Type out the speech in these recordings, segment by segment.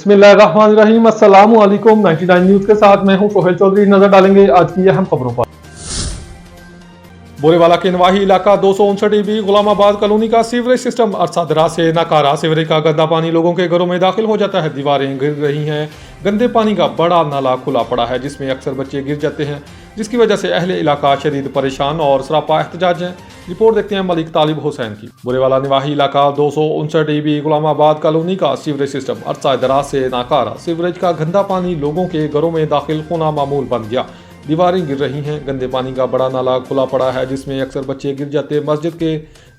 बिस्मिल्लाहिर्रहमानिर्रहीम, अस्सलामु अलैकुम। 99 न्यूज के साथ मैं हूं सोहेल चौधरी। नजर डालेंगे आज की अहम खबरों पर। बोरेवाला के नवाही इलाका 259 EB गुलामाबाद कॉलोनी का सीवरेज सिस्टम अरसा दराज से नाकारा। सीवरेज का गंदा पानी लोगों के घरों में दाखिल हो जाता है, दीवारें गिर रही हैं। गंदे पानी का बड़ा नाला खुला पड़ा है जिसमें अक्सर बच्चे गिर जाते हैं, जिसकी वजह से अहले इलाका शदीद परेशान और सरापा एहतजाज हैं। रिपोर्ट देखते हैं मलिक तालिब हुसैन की। बुरेवाला निवाही इलाका 259 EB गुलामाबाद कॉलोनी का सीवरेज सिस्टम अरसा दराज से नाकारा। सीवरेज का गंदा पानी लोगों के घरों में दाखिल होना मामूल बन गया। दीवारें गिर रही हैं, गंदे पानी का बड़ा नाला खुला पड़ा है जिसमें अक्सर बच्चे गिर जाते हैं। मस्जिद के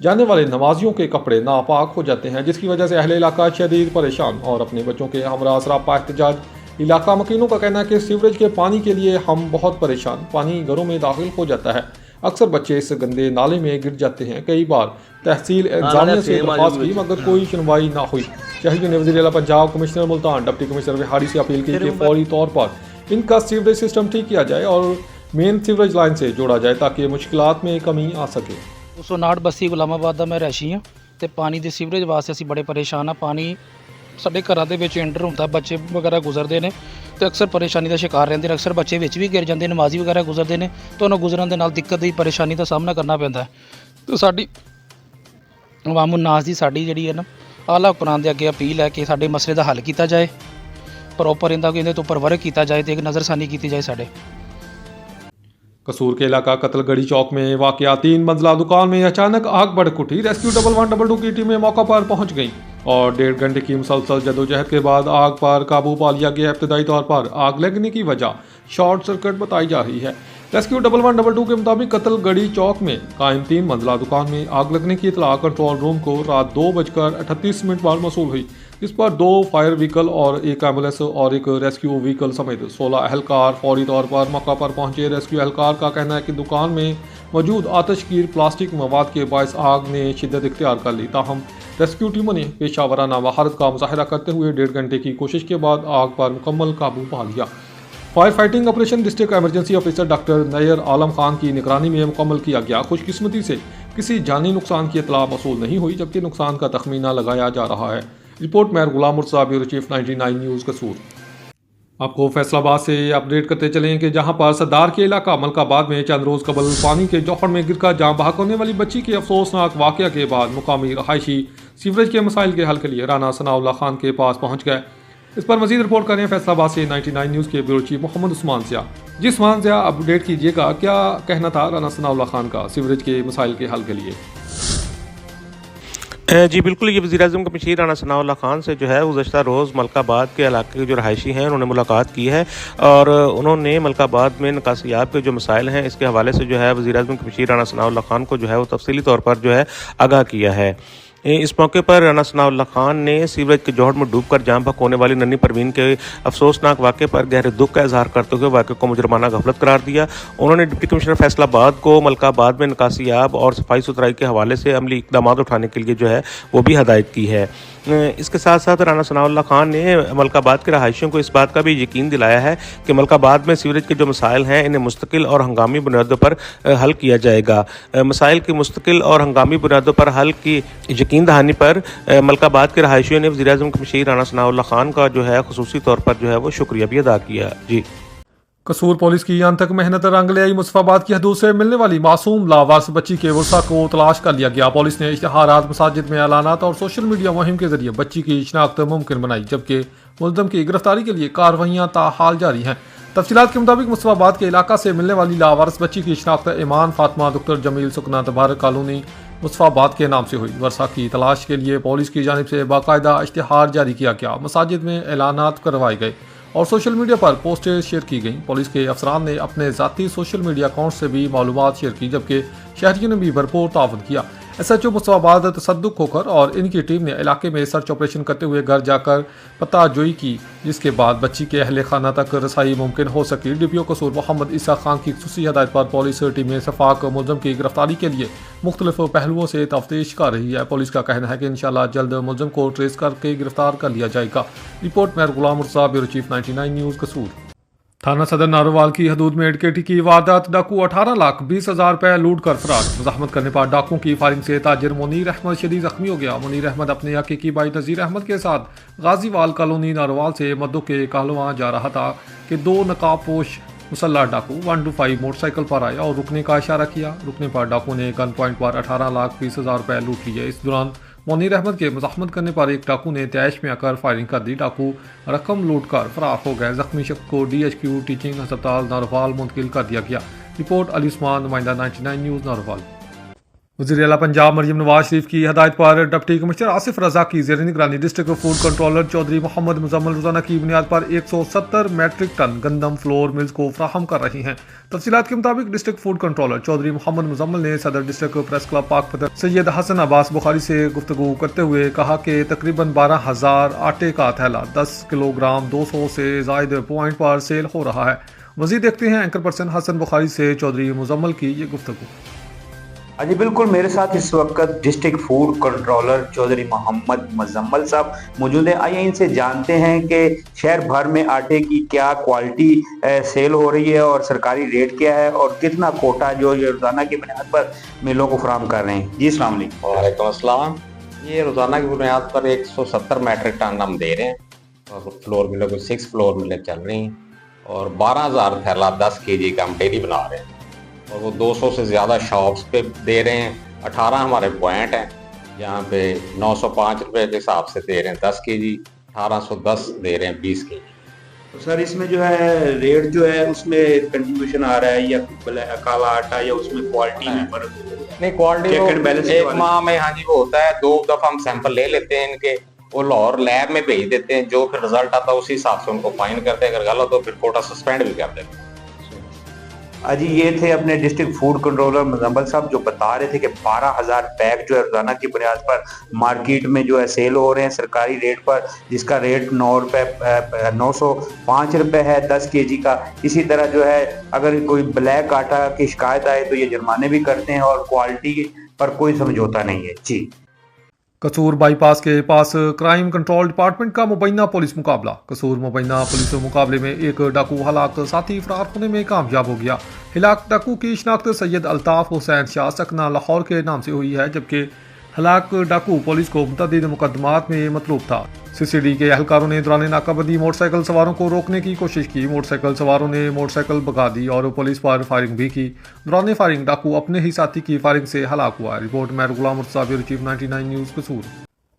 जाने वाले नमाजियों के कपड़े नापाक हो जाते हैं, जिसकी वजह से अहले इलाका शदीद परेशान और अपने बच्चों के हमरा सरापा एहतजाज। इलाका मकीनों का कहना है कि सीवरेज के पानी के लिए हम बहुत परेशान, पानी घरों में दाखिल हो जाता है, अक्सर बच्चे इस गंदे नाले में गिर जाते हैं। कई बार तहसील इंतजामिया से दरख्वास्त की मगर कोई सुनवाई ना हुई। शहरियों ने वज़ीर आला Punjab, commissioner Multan, deputy commissioner Bihari से अपील की कि फौरी तौर पर इनका सीवरेज सिस्टम ठीक किया जाए और मेन सीवरेज लाइन से जोड़ा जाए ताकि मुश्किलात में कमी आ सके। 259 बस्ती ਗੁਲਾਮਾਬਾਦ ਦਾ ਮੈਂ ਰਹਿਸ਼ੀ ਹਾਂ ਤੇ ਪਾਣੀ ਦੇ ਸੀਵਰੇਜ ਵਾਸਤੇ ਅਸੀਂ ਬੜੇ ਪਰੇਸ਼ਾਨ ਆ। ਪਾਣੀ ਸਾਡੇ ਘਰਾਂ ਦੇ ਵਿੱਚ ਐਂਟਰ ਹੁੰਦਾ, ਬੱਚੇ ਵਗੈਰਾ ਗੁਜ਼ਰਦੇ ਨੇ ਤੇ ਅਕਸਰ ਪਰੇਸ਼ਾਨੀ ਦਾ ਸ਼ਿਕਾਰ ਰਹਿੰਦੇ ਨੇ। ਅਕਸਰ ਬੱਚੇ ਵਿੱਚ ਵੀ ਗਿਰ ਜਾਂਦੇ, ਨਮਾਜ਼ੀ ਵਗੈਰਾ ਗੁਜ਼ਰਦੇ ਨੇ ਤੇ ਉਹਨਾਂ ਗੁਜ਼ਰਨ ਦੇ ਨਾਲ ਦਿੱਕਤ ਦੀ ਪਰੇਸ਼ਾਨੀ ਦਾ ਸਾਹਮਣਾ ਕਰਨਾ ਪੈਂਦਾ ਹੈ। ਤੇ ਸਾਡੀ ਅਵਾਮੁਨ ਨਾਸ ਦੀ ਸਾਡੀ ਜਿਹੜੀ ਹੈ ਨਾ ਆਲਾ ਹੁਕਮਰਾਨ ਦੇ ਅੱਗੇ ਅਪੀਲ ਹੈ ਕਿ ਸਾਡੇ ਮਸਲੇ ਦਾ ਹੱਲ ਕੀਤਾ ਜਾਏ, प्रॉपर ਇਹਦੇ ਤੋਂ ਉੱਪਰ ਵਰਕ ਕੀਤਾ ਜਾਏ ਤੇ ਇੱਕ ਨਜ਼ਰਸਾਨੀ ਕੀਤੀ ਜਾਏ ਸਾਡੇ। कसूर के इलाका कतलगढ़ी चौक में वाकया 3 मंजिला दुकान में अचानक आग भड़क उठी। रेस्क्यू 1122 की टीमें मौका पर पहुंच गई और 1.5 घंटे की मुसलसल जदोजहद के बाद आग पर काबू पा लिया गया। इब्तदाई तौर पर आग लगने की वजह शॉर्ट सर्किट बताई जा रही है। रेस्क्यू 1122 के मुताबिक कतलगढ़ी चौक में कायम 3 मंजिला दुकान में आग लगने की इतला कंट्रोल रूम को रात 2:38 पर मौसूल हुई। इस पर 2 फायर व्हीकल और एक एम्बुलेंस और एक रेस्क्यू व्हीकल समेत 16 एहलकार फौरी तौर पर मौका पर पहुंचे। रेस्क्यू एहलकार का कहना है कि दुकान में मौजूद आतशगीर प्लास्टिक मवाद के बायस आग ने शिद्दत इख्तियार कर ली। ताहम रेस्क्यू टीमों ने पेशावराना महारत का मुजाहरा करते हुए 1.5 घंटे की कोशिश के बाद आग पर मुकम्मल काबू पा लिया। Fire fighting operation district emergency officer doctor Nayyar Alam Khan की निगरानी में मुकम्मल किया गया। खुशकिस्मती से किसी जानी नुकसान की इतला मौसूल नहीं हुई, जबकि नुकसान का तखमीना लगाया जा रहा है। रिपोर्ट मेयर गुलाम मुर्तज़ा, ब्यूरो चीफ 99 न्यूज़ कसूर। आपको फैसलाबाद से अपडेट करते चलें कि जहां पर सरदार के इलाका मलकाबाद में चंद रोज़ कबल पानी के जौहर में गिरकर जान बहक होने वाली बच्ची के अफसोसनाक वाक़या के बाद मुकामी रहायशी सीवरेज के मसाइल के हल के लिए राना सनाउल्लाह खान के पास पहुँच गए। इस पर मजीद रिपोर्ट करें फैसलाबाद से 99 न्यूज़ के ब्यूरो चीफ मोहम्मद उस्मान ज़िया। जी उस्मान ज़िया, अपडेट कीजिएगा, क्या कहना था राना सनाउल्लाह खान का सीवरेज के मसाइल के हल के लिए? जी बिल्कुल, ये वज़ीर-ए-आज़म के मशीर राना सनाउल्लाह खान से जो है गुज़श्ता रोज़ मलकाबाद के इलाके के जो रहायशी हैं उन्होंने मुलाकात की है और उन्होंने मलकाबाद में निकासियाब के जो मसाइल हैं इसके हवाले से जो है वज़ीर-ए-आज़म के मशीर राना सनाउल्लाह खान को जो है वो तफसीली तौर पर जो है आगाह किया है। इस मौके पर राना सनाउल्लाह खान ने सीवरेज के जौहर में डूबकर जान बहक होने वाली नन्ही परवीन के अफसोसनाक वाक़े पर गहरे दुख का इजहार करते हुए वाक़े को मुजरमाना गफलत करार दिया। उन्होंने डिप्टी कमिश्नर फैसलाबाद को मलकाबाद में निकासियाब और सफाई सुथराई के हवाले से अमली इक़दाम उठाने के लिए जो है वो भी हदायत की है। इसके साथ साथ राना सनाउल्लाह खान ने मलकाबाद के रहायशियों को इस बात का भी यकीन दिलाया है कि मलकाबाद में सीवरेज के जो मसाइल हैं इन्हें मुस्तकिल और हंगामी बुनियादों पर हल किया जाएगा। मसाइल की मुस्तकिल और हंगामी बुनियादों पर हल की यकीन दहानी पर मलकाबाद के रहायशियों ने वज़ीर-ए-आज़म के मशीर राना सनाउल्लाह खान का जो है खुसूसी तौर पर जो है वो शुक्रिया भी अदा किया। जी कसूर पुलिस की अनथक मेहनत रंग ले आई। मुस्तफाबाद की हदूद से मिलने वाली मासूम लावारिस बच्ची के वर्षा को तलाश कर लिया गया। पुलिस ने इश्तिहारात, मसाजिद में ऐलानात और सोशल मीडिया मुहिम के जरिए बच्ची की शिनाख्त मुमकिन बनाई, जबकि मुल्ज़म की गिरफ्तारी के लिए कार्रवाइयाँ ताहाल जारी हैं। तफसीलात के मुताबिक मुस्तफाबाद के इलाका से मिलने वाली लावारिस बच्ची की शिनाख्त ईमान फातिमा डॉक्टर जमील सुकना तबारक कॉलोनी मुस्तफाबाद के नाम से हुई। वर्षा की तलाश के लिए पुलिस की जानिब से बाकायदा इश्तिहार जारी किया गया, मसाजिद में ऐलानात करवाए गए और सोशल मीडिया पर पोस्टें शेयर की गईं। पुलिस के अफसरान ने अपने ज़ाती सोशल मीडिया अकाउंट से भी मालूमात शेयर की, जबकि शहरियों ने भी भरपूर ताउन किया। SHO मुस्तफाबाद तसद्दुक होकर और इनकी टीम ने इलाके में सर्च ऑपरेशन करते हुए घर जाकर पता जोई की, जिसके बाद बच्ची के अहले खाना तक रसाई मुमकिन हो सकी। DPO कसूर मोहम्मद ईसा खान की खुसूसी हदायत पर पुलिस टीमें सफाक मुल्ज़म की गिरफ्तारी के लिए मुख्तलिफ पहलुओं से तफ्तीश कर रही है। पुलिस का कहना है कि इंशाअल्लाह जल्द मुल्ज़म को ट्रेस करके गिरफ्तार कर लिया जाएगा। रिपोर्ट मेयर गुलाम मुर्तज़ा, ब्यूरो चीफ 99 न्यूज़ कसूर। थाना सदर नारोवाल की हदूद में एडकेटी की वारदात, डाकू 18,20,000 रुपए लूट कर फरार। मज़ाहमत करने पर डाकुओं की फायरिंग से ताजिर मुनीर अहमद शदीद जख्मी हो गया। मुनीर अहमद अपने हकीकी भाई नज़ीर अहमद के साथ गाजीवाल कॉलोनी नारोवाल से मद्दू के कहलवां जा रहा था कि दो नकाबपोश मुसल्ला डाकू 125 मोटरसाइकिल पर आया और रुकने का इशारा किया। रुकने पर डाकू ने गन पॉइंट पर 18,20,000 रुपए लूट लिए। इस दौरान मुनीर अहमद के मज़ाहमत करने पर एक डाकू ने तैश में आकर फायरिंग कर दी। डाकू रकम लूट कर फरार हो गए। जख्मी शख्स को DHQ टीचिंग अस्पताल नारोवाल मुंतकिल कर दिया गया। रिपोर्ट अली उस्मान, नुमाइंदा 99 न्यूज़ नारोवाल। वज़ीर आला पंजाब मरियम नवाज शरीफ की हदायत पर डिप्टी कमिश्नर आसिफ रजा की ज़ेर निगरानी district food controller Chaudhary Mohammad Muzammil रोजाना की बुनियाद पर 170 मैट्रिक टन गंदम फ्लोर मिल्स को फ्राहम कर रही हैं। तफसीलात के मुताबिक district food controller Chaudhary Mohammad Muzammil ने सदर district press club Pakpattan Syed Hasan Abbas Bukhari से गुफ्तगू करते हुए कहा कि तकरीबन 12,000 आटे का थैला 10 किलोग्राम 200 से जायद पॉइंट पर सेल हो रहा है। मज़ीद देखते हैं एंकर पर्सन हसन बुखारी से चौधरी मुजम्मल की ये गुफ्तगू। जी बिल्कुल, मेरे साथ इस वक्त district food controller Chaudhary Mohammad Muzammil साहब मौजूद हैं। आइए इनसे जानते हैं कि शहर भर में आटे की क्या क्वालिटी सेल हो रही है और सरकारी रेट क्या है और कितना कोटा जो ये रोज़ाना की बुनियाद पर मिलों को फराहम कर रहे हैं। जी अस्सलाम वालेकुम। वालेकुम अस्सलाम। ये रोज़ाना की बुनियाद पर 170 मैट्रिक टन हम दे रहे हैं और फ्लोर मिलों को 6 फ्लोर मिलें चल रही हैं और 12,000 थैला 10 kg का हम डेली बना रहे हैं और वो 200 से ज़्यादा शॉप्स पे दे रहे हैं। 18 हमारे पॉइंट हैं जहाँ पे 905 रुपये के हिसाब से दे रहे हैं 10 kg, 1810 दे रहे हैं 20 kg। तो सर इसमें जो है रेट जो है उसमें कंट्रीब्यूशन आ रहा है या काला आटा या उसमें क्वालिटी में फर्क? नहीं, क्वालिटी एक माह में हाँ जी वो होता है। 2 दफ़ा हम सैंपल ले लेते हैं इनके, वो लाहौर लैब में भेज देते हैं। जो फिर रिजल्ट आता है उसी हिसाब से उनको फाइन करते हैं, अगर गलत हो फिर कोटा सस्पेंड भी कर देते हैं। जी ये थे अपने डिस्ट्रिक्ट फूड कंट्रोलर मुजम्मल साहब जो बता रहे थे कि 12,000 पैक जो है रोजाना की बुनियाद पर मार्केट में जो है सेल हो रहे हैं सरकारी रेट पर, जिसका रेट 905 रुपये है 10 kg का। इसी तरह जो है अगर कोई ब्लैक आटा की शिकायत आए तो ये जुर्माने भी करते हैं और क्वालिटी पर कोई समझौता नहीं है। जी कसूर बाईपास के पास क्राइम कंट्रोल डिपार्टमेंट का मुबैना पुलिस मुकाबला। कसूर मुबैना पुलिस मुकाबले में एक डाकू हलाक साथी फरार होने में कामयाब हो गया। हिलाक डाकू की शिनाख्त सैयद अल्ताफ हुसैन शाह सकना लाहौर के नाम से हुई है, जबकि हलाक डाकू पुलिस को मुतअद्दिद मुकदमात में मतलूब था। CCD के एहलकारों ने दौरान नाकाबंदी मोटरसाइकिल सवारों को रोकने की कोशिश की। मोटरसाइकिल सवारों ने मोटरसाइकिल भगा दी और पुलिस पर फायरिंग भी की। दौरान फायरिंग डाकू अपने ही साथी की फायरिंग से हलाक हुआ। रिपोर्ट मैं गुलाम मुर्तज़ा, ब्यूरो चीफ 99 न्यूज़ कसूर।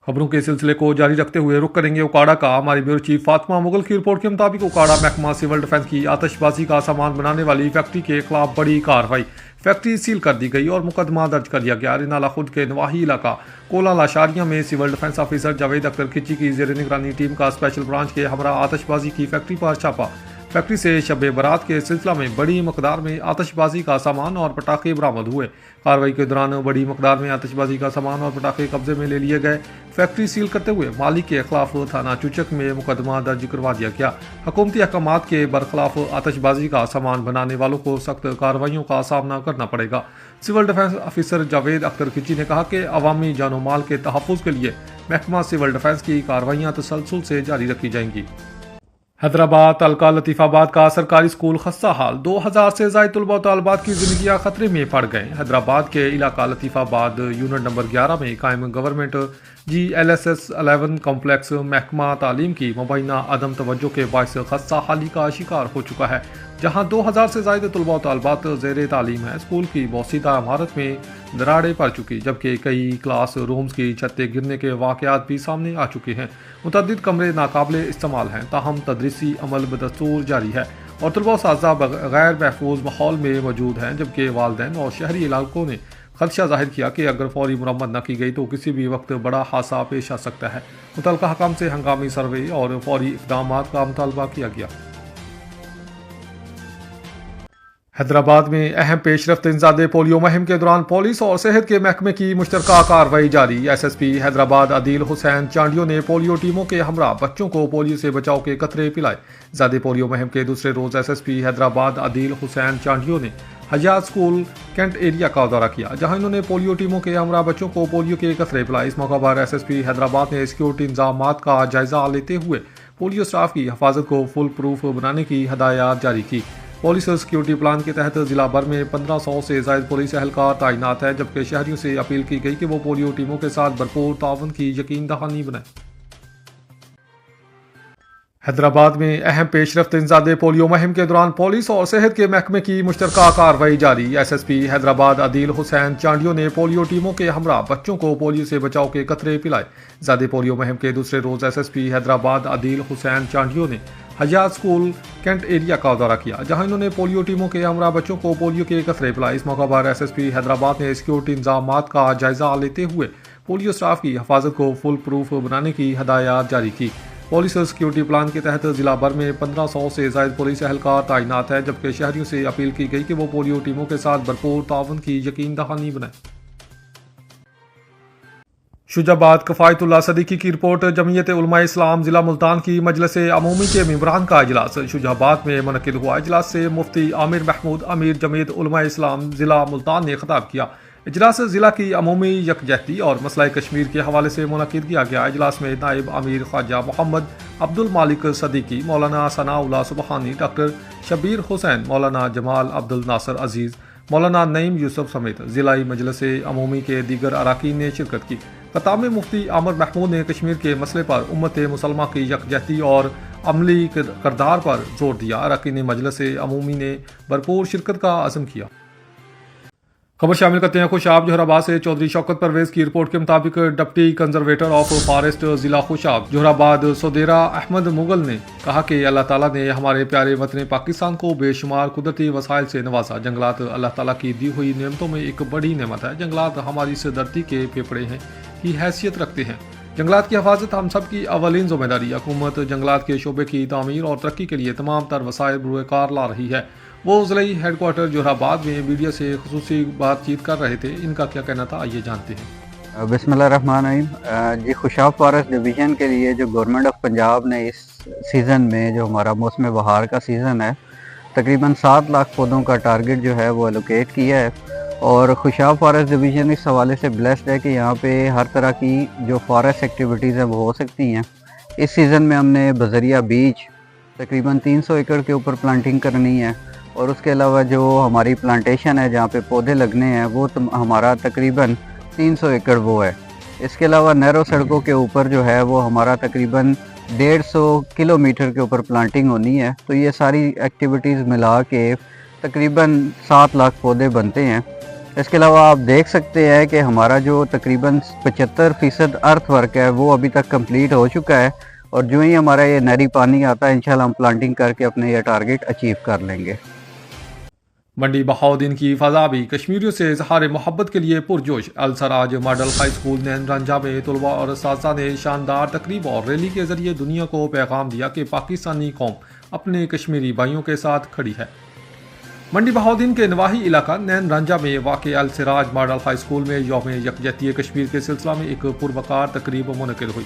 खबरों के सिलसिले को जारी रखते हुए रुक करेंगे उकाड़ा का। हमारी ब्यूरो चीफ फातिमा मुगल की रिपोर्ट के मुताबिक उकाड़ा महकमा सिविल डिफेंस की आतिशबाजी का सामान बनाने वाली फैक्ट्री के खिलाफ बड़ी कार्रवाई। फैक्ट्री सील कर दी गई और मुकदमा दर्ज कर लिया गया। रिनाला खुद के नवाही इलाका कोला लाशारिया में civil defence officer Javed Akhtar Khichi की जेर निगरानी टीम का स्पेशल ब्रांच के हमरा आतिशबाजी की फैक्ट्री पर छापा। फैक्ट्री से शब बारात के सिलसिला में बड़ी मकदार में आतिशबाजी का सामान और पटाखे बरामद हुए। कार्रवाई के दौरान बड़ी मकदार में आतिशबाजी का सामान और पटाखे कब्जे में ले लिए गए। फैक्ट्री सील करते हुए मालिक के खिलाफ थाना चुचक में मुकदमा दर्ज करवा दिया गया। हुकूमती अहकामात के बरखिलाफ आतिशबाजी का सामान बनाने वालों को सख्त कार्रवाइयों का सामना करना पड़ेगा। Civil defence officer Javed Akhtar Khichi ने कहा कि अवामी जानो माल के तहफ़्फ़ुज़ के लिए महकमा सिविल डिफेंस की कार्रवाइयाँ तसलसल से जारी रखी जाएंगी। हैदराबाद तलका लतीफ़ाबाद का सरकारी स्कूल खस्ता हाल। 2000 से ज़ायद तलबा तालिबात की ज़िंदगियाँ खतरे में पड़ गए। हैदराबाद के इलाका लतीफ़ाबाद यूनिट नंबर 11 में कायम गवर्नमेंट GLSS 11 कॉम्प्लेक्स महकमा तालीम की मुबैना अदम तवज्जो के बायस खस्ता हाली का शिकार हो चुका है, जहाँ 2000 से ज़ायद तलबा तालिबात ज़ेर तालीम है। स्कूल की बोसीदा इमारत में दरारें पड़ चुकी, जबकि कई क्लास रूम्स की छतें गिरने के वाक़यात भी सामने आ चुके हैं। मुतअद्दिद कमरे नाकाबिले इस्तेमाल हैं, ताहम तदरीसी अमल बदस्तूर जारी है और तलबा साजा गैर महफूज माहौल में मौजूद हैं, जबकि वालिदैन और शहरी इलाकों ने खदशा जाहिर किया कि अगर फौरी मुरम्मत न की गई तो किसी भी वक्त बड़ा हादसा पेश आ सकता है। मुतल्लिक़ा हकाम से हंगामी सर्वे और फौरी इक़दाम का मुतालबा किया गया। हैदराबाद में अहम पेशरफ्त इंसदादे पोलियो मुहिम के दौरान पुलिस और सेहत के महकमे की मुश्तरका कार्रवाई जारी। SSP हैदराबाद आदिल हुसैन चांडियो ने पोलियो टीमों के हमरा बच्चों को पोलियो से बचाव के कतरे पिलाए। ज़ादे पोलियो मुहिम के दूसरे रोज़ SSP हैदराबाद आदिल हुसैन चांडियो ने हजात स्कूल कैंट एरिया का दौरा किया, जहां इन्होंने पोलियो टीमों के हमरा बच्चों को पोलियो के कतरे पिलाए। इस मौका पर SSP हैदराबाद ने सिक्योरिटी इंतजामात का जायजा लेते हुए पोलियो स्टाफ की हिफाजत को फुल प्रूफ बनाने की हदायत जारी की। पुलिस सिक्योरिटी प्लान के तहत जिला भर में 1500 से ज़ायद पुलिस एहलकार तैनात है, जबकि शहरियों से अपील की गई कि वो पोलियो टीमों के साथ भरपूर ताउन की यकीन दहानी बनाएं। हैदराबाद में अहम पेशरफ्त इंसदादे पोलियो मुहिम के दौरान पुलिस और सेहत के महकमे की मुश्तरका कार्रवाई जारी। SSP हैदराबाद आदिल हुसैन चांडियो ने पोलियो टीमों के हमरा बच्चों को पोलियो से बचाव के कतरे पिलाए। ज़ादे पोलियो मुहिम के दूसरे रोज़ SSP हैदराबाद आदिल हुसैन चांडियो ने हयात स्कूल कैंट एरिया का दौरा किया, जहां इन्होंने पोलियो टीमों के हमरा बच्चों को पोलियो के कतरे पिलाए। इस मौका पर SSP हैदराबाद ने सिक्योरिटी इंतजामात का जायजा लेते हुए पोलियो स्टाफ की हिफाजत को फुल प्रूफ बनाने की हदायत जारी की। पुलिस सिक्योरिटी प्लान के तहत जिला भर में 1500 से ज़ायद पुलिस एहलकार तैनात है, जबकि शहरियों से अपील की गई कि वो पोलियो टीमों के साथ भरपूर ताउन की यकीन दहानी बनाएं। शुजाबाद कफ़ायतुल्लाह सदीकी की रिपोर्ट। जमीयत उलमा इस्लाम ज़िला मुल्तान की मजलिस अमूमी के मेंबरान का इजलास शुजाबाद में मुनक़िद हुआ। इजलास से मुफ्ती आमिर महमूद अमीर जमीयत उलमा इस्लाम ज़िला मुल्तान ने खिताब किया। इजलास ज़िला की अमूमी यकजहती और मसला कश्मीर के हवाले से मुनक़िद किया गया। इजलास में नायब अमीर ख्वाजा मोहम्मद अब्दुल मालिक सदीकी, मौलाना सनाउल्लाह सुबहानी, डॉक्टर शबीर हुसैन, मौलाना जमाल अब्दुल नासर अजीज़, मौलाना नईम यूसुफ समेत ज़िलाई मजलिस अमूमी के दीगर अराकीन ने शिरकत की। खताब में मुफ्ती आमिर महमूद ने कश्मीर के मसले पर उम्मत मुसलमा की यकजहती और अमली किरदार पर जोर दिया। अराकीन मजलिस अमूमी ने भरपूर शिरकत का अज़म किया। खबर शामिल करते हैं खुशाब जोहराबाद से। चौधरी शौकत परवेज की रिपोर्ट के मुताबिक डिप्टी कंजर्वेटर ऑफ फॉरेस्ट जिला खुशाब जोहराबाद सोदेरा अहमद मुगल ने कहा कि अल्लाह ताला ने हमारे प्यारे वतन पाकिस्तान को बेशुमार कुदरती वसाइल से नवाजा। जंगलात अल्लाह ताला की दी हुई नेमतों में एक बड़ी नेमत है। जंगलात हमारी इस धरती के फेफड़े हैं की हैसियत रखते हैं। जंगलात की हिफाजत हम सब की अवलीन जिम्मेदारी। हुकूमत जंगलात के शोबे की तामीर और तरक्की के लिए तमाम तर वसाइल बुरकार ला रही है। वो ज़िलाई हेडक्वार्टर जोहराबाद में मीडिया से खुसूसी बातचीत कर रहे थे। इनका क्या कहना था, आइए जानते हैं। बिस्मिल्लाहिर्रहमानिर्रहीम। जी, खुशाब फॉरेस्ट डिवीज़न के लिए जो गवर्नमेंट ऑफ पंजाब ने इस सीज़न में, जो हमारा मौसम बहार का सीज़न है, तकरीबन 7 लाख पौधों का टारगेट जो है वो एलोकेट किया है। और खुशाब फॉरेस्ट डिवीज़न इस हवाले से ब्लेस्ड है कि यहाँ पे हर तरह की जो फॉरेस्ट एक्टिविटीज़ हैं वो हो सकती हैं। इस सीज़न में हमने बजरिया बीच तकरीबन 300 एकड़ के ऊपर प्लांटिंग करनी है, और उसके अलावा जो हमारी प्लांटेशन है जहाँ पे पौधे लगने हैं वो हमारा तकरीबन 300 एकड़ वो है। इसके अलावा नैरो सड़कों के ऊपर जो है वो हमारा तकरीबन 150 किलोमीटर के ऊपर प्लांटिंग होनी है। तो ये सारी एक्टिविटीज़ मिला के तकरीबन 7 लाख पौधे बनते हैं। इसके अलावा आप देख सकते हैं कि हमारा जो तकरीबन 75% अर्थ वर्क है वो अभी तक कंप्लीट हो चुका है, और जो ही हमारा ये नहरी पानी आता है इंशाल्लाह हम प्लांटिंग करके अपने ये टारगेट अचीव कर लेंगे। मंडी बहाउद्दीन की फ़ज़ा भी कश्मीरियों से इजहार मोहब्बत के लिए पुरजोश। अलसराज मॉडल हाई स्कूल नैनरंजा में तलबा और असातिज़ा ने शानदार तकरीब और रैली के जरिए दुनिया को पैगाम दिया कि पाकिस्तानी कौम अपने कश्मीरी भाइयों के साथ खड़ी है। मंडी बहाउद्दीन के नवाही इलाका नैनरंजा में वाक़ अलसराज मॉडल हाई स्कूल में यौम यकजहती कश्मीर के सिलसिला में एक पुरवकार तकरीब मुनक़िद हुई,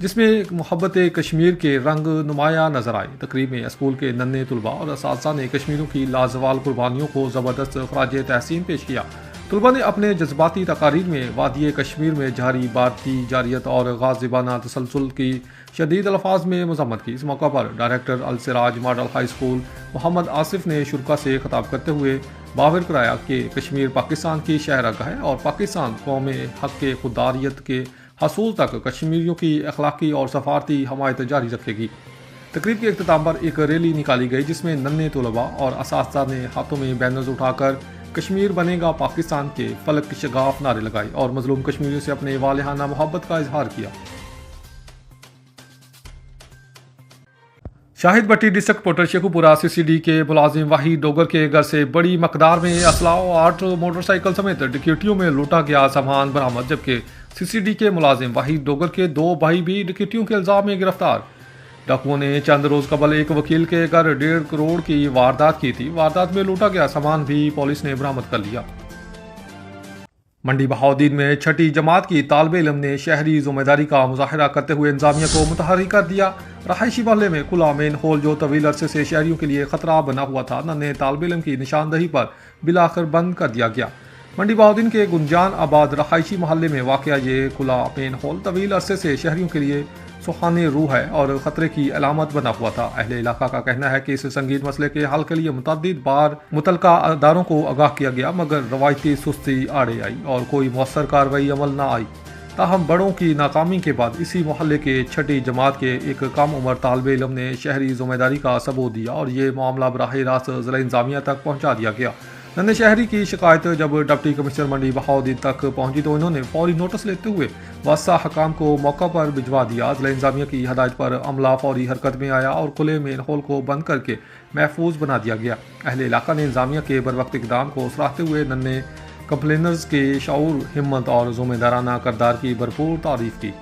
जिसमें मोहब्बत कश्मीर के रंग नुमाया नजर आए। तकरीब में स्कूल के नन्हे तलबा और असातिज़ा ने कश्मीरियों की लाजवाल कुर्बानियों को ज़बरदस्त ख़राज तहसीन पेश किया। तलबा ने अपने जज्बाती तकारीर में वादी कश्मीर में जारी भारती जारियत और गाज़िबाना तसलसल की शदीद अल्फाज में मज़म्मत की। इस मौका पर director Alsiraj model high school Mohammad Asif ने शुरा से खिताब करते हुए बावर कराया कि कश्मीर पाकिस्तान की शहरगाह है और पाकिस्तान कौम हक़ के खुदारियत के हसूल तक कश्मीरियों की अखलाकी और सफारती हमायत जारी रखेगी। तकरीब के अख्ताम पर एक रैली निकाली गई, जिसमें नन्हे तलबा और असातिज़ा ने हाथों में बैनर्स उठाकर कश्मीर बनेगा पाकिस्तान के फलक शगाफ नारे लगाए और मजलूम कश्मीरियों से अपने वालिहाना मोहब्बत का इजहार किया। शाहिद भट्टी डिस्ट्रिक्ट पोर्टर शेखुपुरा CCD के मुलाजिम वाहिद डोगर के घर से बड़ी मकदार में असला और 8 मोटरसाइकिल समेत डकैतियों में लूटा गया सामान बरामद, जबकि CCD के मुलाजिम वाहिद डोगर के 2 भाई भी डकैतियों के इल्जाम में गिरफ्तार। डाकुओं ने चंद रोज कबल एक वकील के घर 1.5 करोड़ की वारदात की थी। वारदात में लूटा गया सामान भी पुलिस ने बरामद कर लिया। मंडी बहाउद्दीन में 6ठी जमात की तालिब इल्म ने शहरी जिम्मेदारी का मुजाहरा करते हुए इंतजामिया को मुतहर्रिक कर दिया। रहायशी मोहल्ले में खुला मेन होल जो तवील अरसे से शहरियों के लिए खतरा बना हुआ था, नन्हे तालिब इल्म की निशानदही पर बिलाखिर बंद कर दिया गया। मंडी बहाउद्दीन के गुंजान आबाद रहायशी मोहल्ले में वाक़या ये खुला मेन होल तवील अरसे से शहरियों के लिए सुहानी रूह है और ख़तरे की अलामत बना हुआ था। अहले इलाका का कहना है कि इस संगीन मसले के हल के लिए मुतअद्दिद बार मुतलका अदारों को आगाह किया गया, मगर रवायती सुस्ती आड़े आई और कोई मौसर कार्रवाई अमल न आई। ताहम बड़ों की नाकामी के बाद इसी मोहल्ले के छठी जमात के एक कम उम्र तालिब इल्म ने शहरी जिम्मेदारी का सबूत दिया और ये मामला बराह रास्त ज़िला इंतज़ामिया तक पहुँचा दिया गया। नन्हे शहरी की शिकायत जब डिप्टी कमिश्नर मंडी बहाउद्दीन तक पहुंची तो इन्होंने फौरी नोटिस लेते हुए वास्ता हकाम को मौका पर भिजवा दिया। ज़िला इंतज़ामिया की हदायत पर अमला फौरी हरकत में आया और खुले मेन होल को बंद करके महफूज बना दिया गया। अहले इलाका ने इंतज़ामिया के बरवक्त इक़दाम को सराहते हुए नन्हे कंप्लेनर्स के शऊर, हिम्मत और ज़िम्मेदाराना किरदार की भरपूर तारीफ की।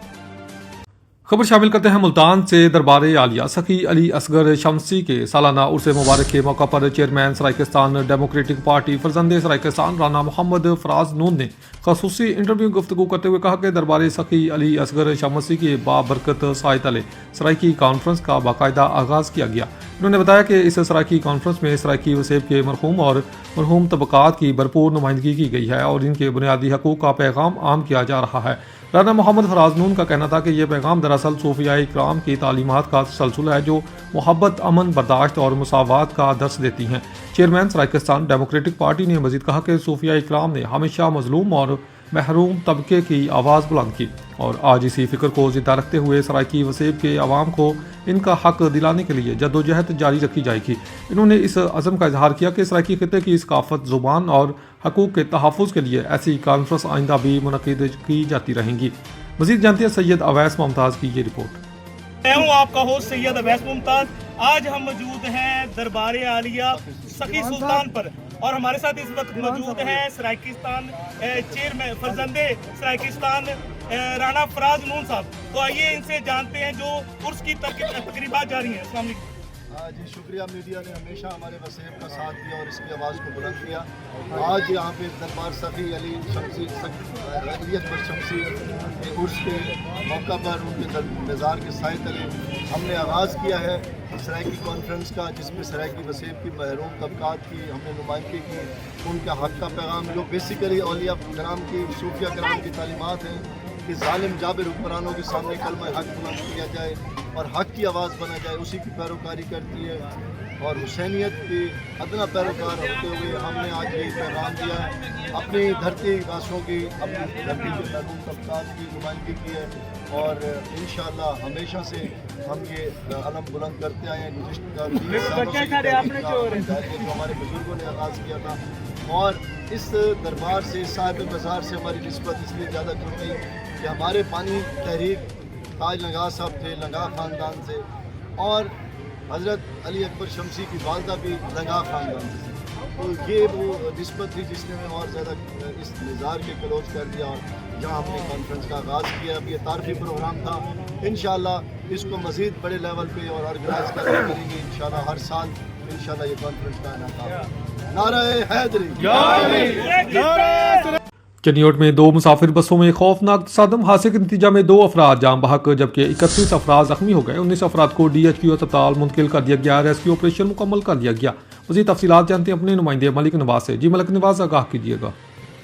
खबर शामिल करते हैं मुल्तान से। दरबार आलिया सखी अली असगर शमसी के सालाना उर्स मुबारक के मौका पर चेयरमैन सराइकिस्तान डेमोक्रेटिक पार्टी फरजंदे सराइकिस्तान राना मोहम्मद फराज नून ने खसूसी इंटरव्यू गुफ्तगू करते हुए कहा कि दरबार सखी अली असगर शमसी के बाबरकत साय तले सराइकी कॉन्फ्रेंस का बाकायदा आगाज़ किया गया। उन्होंने बताया कि इस सराइकी कॉन्फ्रेंस में सराइकी वसेब के मरहूम और मरहूम तबकात की भरपूर नुमाइंदगी की गई है और इनके बुनियादी हकूक़ का पैगाम आम किया जा रहा है। राना मोहम्मद फराज नून का कहना था कि यह पैगाम दरअसल सूफियाए इकराम की तालीमात का तसलसल है जो मोहब्बत, अमन, बर्दाश्त और मुसावात का दर्स देती हैं। चेयरमैन सराइकिस्तान डेमोक्रेटिक पार्टी ने मजीद कहा कि सूफियाए इकराम ने हमेशा मजलूम और महरूम तबके की आवाज़ बुलंद की और आज इसी फिक्र को जिंदा रखते हुए सराइकी वसेब के अवाम को इनका हक दिलाने के लिए जद्दोजहद जारी रखी जाएगी। इन्होंने इस अज़म का इजहार किया कि सराइकी खिते की सकाफत, ज़ुबान और हकूक़ के तहफ़्फ़ुज़ के लिए ऐसी कॉन्फ्रेंस आइंदा भी मुनक़िद की जाती रहेंगी। मज़ीद जानते हैं सैयद अवैस मुमताज़ की ये रिपोर्ट। मैं हूँ आपका होस्ट सैयद अवैस मुमताज़। आज हम मौजूद हैं दरबार आलिया सखी सुल्तान पर और हमारे साथ इस वक्त मौजूद हैं सराइकिस्तान चेयरमैन फरजंदे सराइकिस्तान राना फराज नून साहब। तो आइए इनसे जानते हैं जो उर्स की तकरीबात जारी हैं। अस्सलाम वालेकुम। जी शुक्रिया, मीडिया ने हमेशा हमारे वसेब का साथ दिया और इसकी आवाज़ को बुलंद किया। आज यहाँ पे दरबार सखी अली शमसी अली अकबर शमसी के उर्स के मौका पर उनके मज़ार के साए तले हमने आगाज़ किया है सराइकी कॉन्फ्रेंस का, जिसमें सराइकी वसेब की महरूम तबकात की हमने नुमाइंदगी की, उनका हक़ का पैगाम जो बेसिकली औलिया कराम की, सूफिया कराम की तालीमात हैं कि ज़ालिम जाबिर हुक्मरानों के सामने कलमा हक़ बुलंद किया जाए और हक़ की आवाज़ बना जाए, उसी की पैरोकारी करती है। और हुसैनियत की अदना पैरोकार होते हुए हमने आज ये पैगाम दिया है, अपनी धरती वासियों की, अपनी धरती के महरूम तबकात की नुमाइंदगी की है और इंशाअल्लाह हमेशा से हम ये अलम बुलंद करते आए हैं। जो हमारे बुजुर्गों ने आगाज़ किया था और इस दरबार से, साहिब मज़ार से हमारी निस्बत इसलिए ज़्यादा जुड़ गई कि हमारे पानी तहरीक ताज लंगा साहब थे, लंगा ख़ानदान से, और हज़रत अली अकबर शमसी की वालदा भी लंगा ख़ानदान से। तो ये वो निस्बत थी जिसने हमें और ज़्यादा इस निज़ार के क्लोज कर दिया और जहाँ हमने कॉन्फ्रेंस का आगाज़ किया। अब ये तारीफ़ी प्रोग्राम था, इंशाअल्लाह इसको मज़ीद बड़े लेवल पे और ऑर्गेनाइज़ करेंगे इंशाअल्लाह। हर साल इंशाअल्लाह ये कॉन्फ्रेंस का इनेकाम। नारे हैदरी। चनियोट में 2 मुसाफिर बसों में खौफनाक तसादम, हादसे के नतीजा में 2 अफराद जान बहक जबकि 31 अफराद जख्मी हो गए। 19 अफराद को DHQ अस्पताल मुंतकिल कर दिया गया। रेस्क्यू ऑपरेशन मुकम्मल कर लिया गया। मज़ीद तफसीलात जानते हैं अपने नुमाइंदे मलिक नवाज से। जी मलिक नवाज, आगाह कीजिएगा।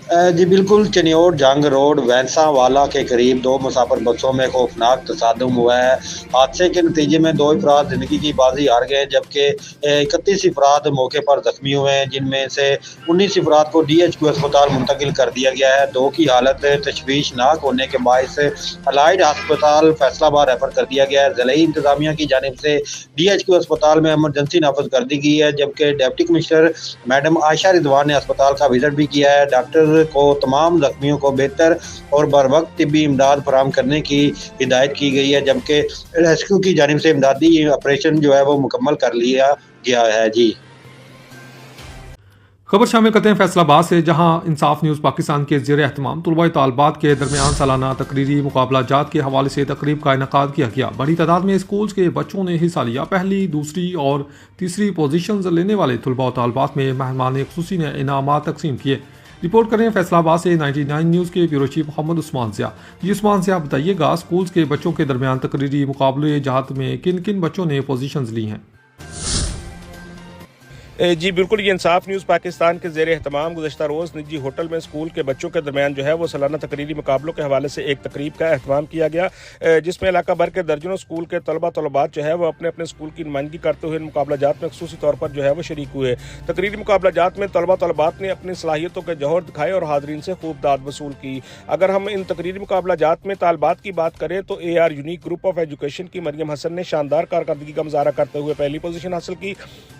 जी बिल्कुल, चनियोट जंग रोड वैंसावाला के करीब 2 मुसाफिर बसों में खौफनाक तसादम हुआ है। हादसे के नतीजे में 2 अफराद ज़िंदगी की बाजी हार गए जबकि 31 अफराद मौके पर जख्मी हुए हैं, जिनमें से 19 अफराद को DHQ अस्पताल मुंतकिल कर दिया गया है। 2 की हालत तशवीशनाक होने के बायस अलाइड अस्पताल फैसलाबाद रेफर कर दिया गया है। ज़िला इंतज़ामिया की जानिब से DHQ अस्पताल में इमरजेंसी नाफज कर दी गई है जबकि deputy commissioner madam Ayesha Rizwan ने अस्पताल का विजिट भी किया है। डॉक्टर को तमाम जख्मियों को बेहतर और बर वक्त तिब्बी इमदाद फराहम करने की हिदायत की गई है जबकि रेस्क्यू की जानिब से इमदादी ऑपरेशन जो है वो मुकम्मल कर लिया गया है। जी खबर शामिल करते हैं फैसलाबाद से, जहां इंसाफ न्यूज़ पाकिस्तान के ज़ेर एहतमाम तलबा तालबात के दरमियान सालाना तकरीरी मुकाबला जात के हवाले से तकरीब का इनेकाद किया गया। बड़ी तादाद में स्कूल्स के बच्चों ने हिस्सा लिया। पहली, दूसरी और तीसरी पोजीशंस लेने वाले तलबा तालबात में मेहमान खुसूसी ने इनामात तकसीम किए। रिपोर्ट करें फैसलाबाद से 99 न्यूज़ के ब्यूरो चीफ मोहम्मद उस्मान ज़िया। जी उस्मान ज़िया, बताइएगा स्कूल्स के बच्चों के दरमियान तकरीरी मुकाबले जात में किन किन बच्चों ने पोजीशंस ली हैं? जी बिल्कुल, ये इंसाफ न्यूज़ पाकिस्तान के ज़ेर एहतमाम गुज़श्ता रोज़ निजी होटल में स्कूल के बच्चों के दरमियान जो है वो सालाना तकरीरी मुकाबलों के हवाले से एक तकरीब का एहतमाम किया गया, जिसमें इलाका भर के दर्जनों स्कूल के तलबात जो है वो अपने अपने स्कूल की नुमाइंदगी करते हुए मुकाबलाजात में खसूसी तौर पर जो है वो शरीक हुए। तकरीरी मुकाबलाजात में तलबात ने अपनी सलाहियतों के जौहर दिखाए और हाज़रीन से खूब दाद वसूल की। अगर हम इन तकरीरी मुकाबलाजात में तालबात की बात करें तो AR unique group of education की मरियम हसन ने शानदार कारकर्दगी का मुजाहरा करते हुए पहली पोजीशन हासिल की।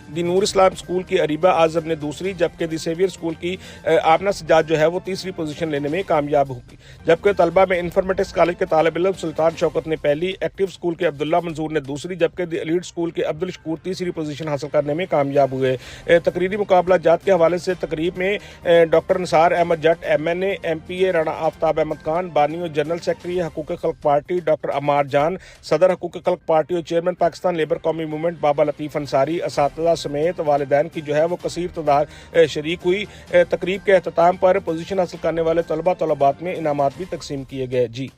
दी नूर इस्लाम स्कूल की अरीबा आजम ने दूसरी, जबकि दी सेवियर स्कूल की आमना सज्जाद जो है वो तीसरी पोजीशन लेने में कामयाब होगी। जबकि तलबा में इन्फॉर्मेटिक्स कॉलेज के तालिब इल्म सुल्तान शौकत ने पहली, एक्टिव स्कूल के अब्दुल्ला मंजूर ने दूसरी, जबकि दी एलीट स्कूल के अब्दुल शकूर तीसरी पोजीशन हासिल करने में कामयाब हुए। तकरीरी मुकाबला जात के हवाले से तकरीब में डॉक्टर निसार अहमद जट MNA MPA, राना आफ्ताब अहमद खान बानी और जनरल सेक्रेटरी हकूक खल्क पार्टी डॉक्टर अमार जान, सदर हकूक खल्क पार्टी और चेयरमैन पाकिस्तान लेबर कौमी मूवमेंट बाबा लतीफ़ अंसारी, असातिज़ा समेत वालिदैन की जो है वो कसीर तादाद शरीक हुई। तकरीब के अख्ताम पर पोजीशन हासिल करने वाले तलबात में इनामात भी तकसीम किए गए। जी।